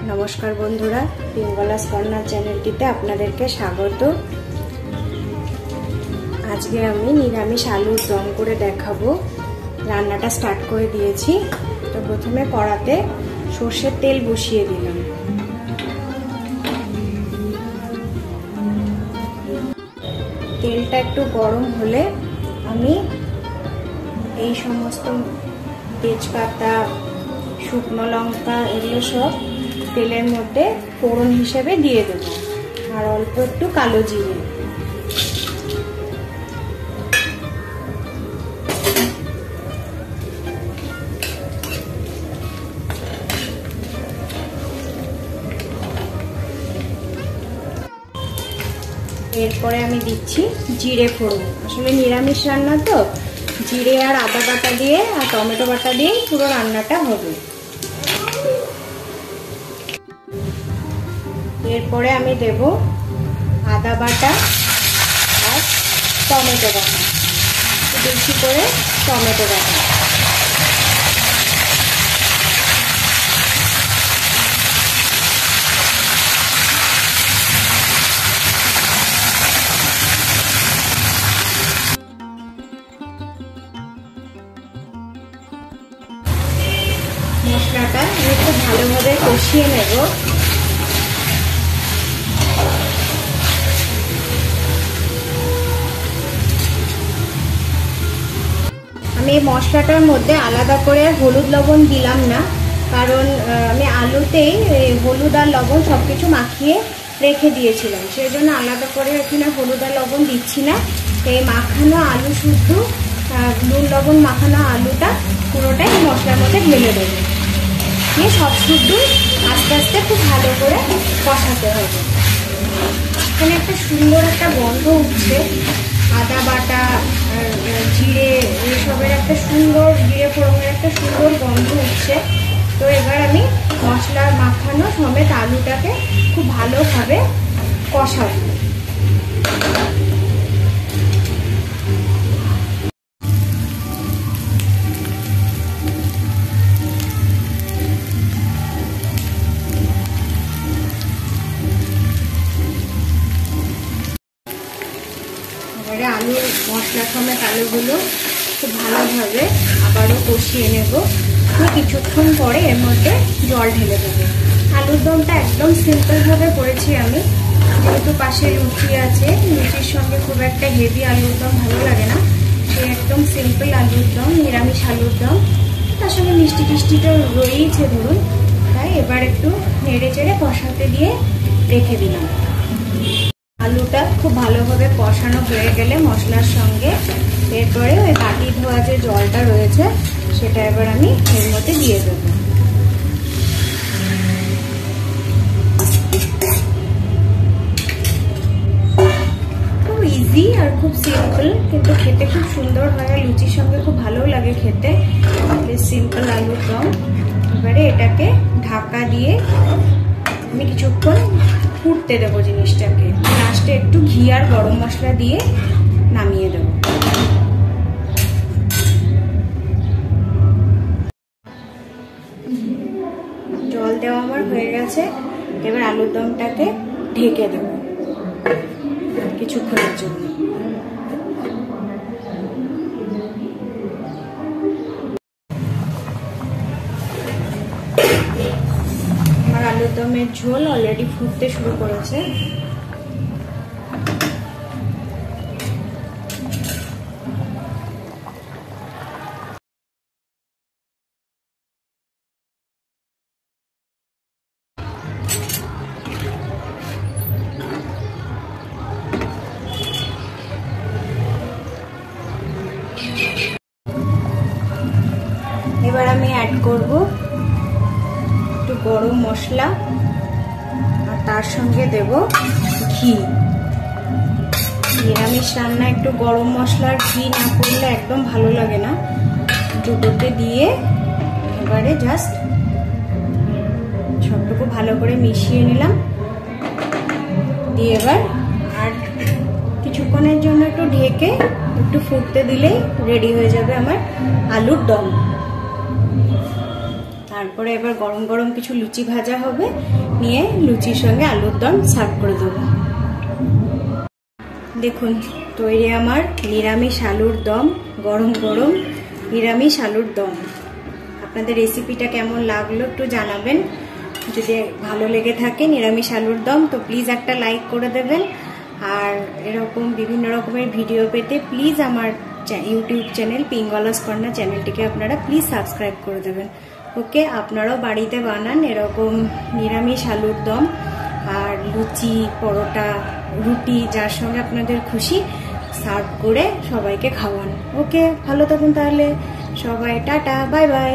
नमस्कार बंधुरा पिंगलास कॉर्नर चैनलটিতে আপনাদেরকে স্বাগত। আজকে আমি নিরামিষ আলুর দম করে দেখাবো। রান্নাটা স্টার্ট করে দিয়েছি। তো প্রথমে কড়াতে সরষের তেল বসিয়ে দিলাম। তেলটা একটু গরম হলে আমি এই সমস্ত তেজপাতা শুকনো লঙ্কা এগুলো সব তেলের মধ্যে ফোড়ন হিসেবে দিয়ে দেব আর অল্প একটু কালো জিরে। এরপরে আমি দিচ্ছি জিরে ফোড়ন। আসলে নিরামিষ রান্না তো জিরে আর আদা বাটা দিয়ে আর টমেটো বাটা দিয়ে পুরো রান্নাটা হবে। এরপরে আমি দেব আদা বাটা আর টমেটো বাটা, বেশি করে টমেটো বাটা। মশলাটা একটু ভালোভাবে কষিয়ে নেব। আমি এই মশলাটার মধ্যে আলাদা করে হলুদ লবণ দিলাম না, কারণ আমি আলুতেই হলুদ আর লবণ সব কিছু মাখিয়ে রেখে দিয়েছিলাম, সেই জন্য আলাদা করে এখানে হলুদ আর লবণ দিচ্ছি না। এই মাখানো আলু শুদ্ধ নুন লবণ মাখানো আলুটা পুরোটাই মশলার মধ্যে ঢেলে দেবো। দিয়ে সব শুদ্ধ আস্তে আস্তে খুব ভালো করে কষাতে হবে। এখানে একটা সুন্দর একটা গন্ধ উঠছে, আদা বাটা জিরে এসবের একটা সুন্দর জিরে ফোড়নের একটা সুন্দর গন্ধ উঠছে। তো এবার আমি মশলা মাখানো সমেত আলুটাকে খুব ভালোভাবে কষাবো। আলুর মশলা সমেত আলুগুলো খুব ভালোভাবে আবারও কষিয়ে নেব। কিছুক্ষণ পরে এর মধ্যে জল ঢেলে দেবো। আলুর দমটা একদম সিম্পলভাবে করেছি আমি, যেহেতু পাশে লুচি আছে, লুচির সঙ্গে খুব একটা হেভি আলুর দম ভালো লাগে না, সেই একদম সিম্পল আলুর দম, নিরামিষ আলুর দম। তার সঙ্গে মিষ্টি টিষ্টিটা রয়েইছে ধরুন, তাই এবার একটু নেড়ে চেড়ে কষাতে দিয়ে রেখে দিলাম। আলুটা খুব ভালোভাবে কষানো হয়ে গেলে মশলার সঙ্গে এরপরে ওই বাটি ধোয়া যে জলটা রয়েছে সেটা এবার আমি এর মধ্যে দিয়ে দেব। খুব ইজি আর খুব সিম্পল, কিন্তু খেতে খুব সুন্দর হয়, লুচির সঙ্গে খুব ভালো লাগে খেতে। সিম্পল আলুর দম। এবারে এটাকে ঢাকা দিয়ে আমি কিছুক্ষণ ফুটতে দেবো জিনিসটাকে। লাস্টে একটু ঘি আর গরম মশলা দিয়ে নামিয়ে দেবো। জল দেওয়া আমার হয়ে গেছে। এবার আলুর দমটাকে ঢেকে দেবো কিছুক্ষণের জন্য। আলুর দমের ঝোল অলরেডি ফুটতে শুরু করেছে। এবার আমি অ্যাড করব একটু গরম মশলা আর তার সঙ্গে দেব ঘি। নিরামিষ রান্না একটু গরম মশলার ঘি না করলে একদম ভালো লাগে না। দুটোতে দিয়ে এবারে জাস্ট সবটুকু ভালো করে মিশিয়ে নিলাম। দিয়ে এবার আর কিছুক্ষণের জন্য একটু ঢেকে একটু ফুটতে দিলেই রেডি হয়ে যাবে আমার আলুর দম। তারপরে এবার গরম গরম কিছু লুচি ভাজা হবে, নিয়ে লুচির সঙ্গে আলুর দম সার্ভ করে দেবো। দেখুন তৈরি আমার নিরামিষ আলুর দম, গরম গরম নিরামিষ আলুর দম। আপনাদের রেসিপিটা কেমন লাগলো একটু জানাবেন। যদি ভালো লেগে থাকে নিরামিষ আলুর দম তো প্লিজ একটা লাইক করে দেবেন। আর এরকম বিভিন্ন রকমের ভিডিও পেতে প্লিজ আমার ইউটিউব চ্যানেল পিঙ্গলাস কর্নার চ্যানেলটিকে আপনারা প্লিজ সাবস্ক্রাইব করে দেবেন। ওকে, আপনারাও বাড়িতে বানান এরকম নিরামিষ আলুর দম, আর লুচি, পরোটা, রুটি যার সঙ্গে আপনাদের খুশি সার্ভ করে সবাইকে খাওয়ান। ওকে, ভালো থাকুন তাহলে সবাই, টাটা, বাই বাই।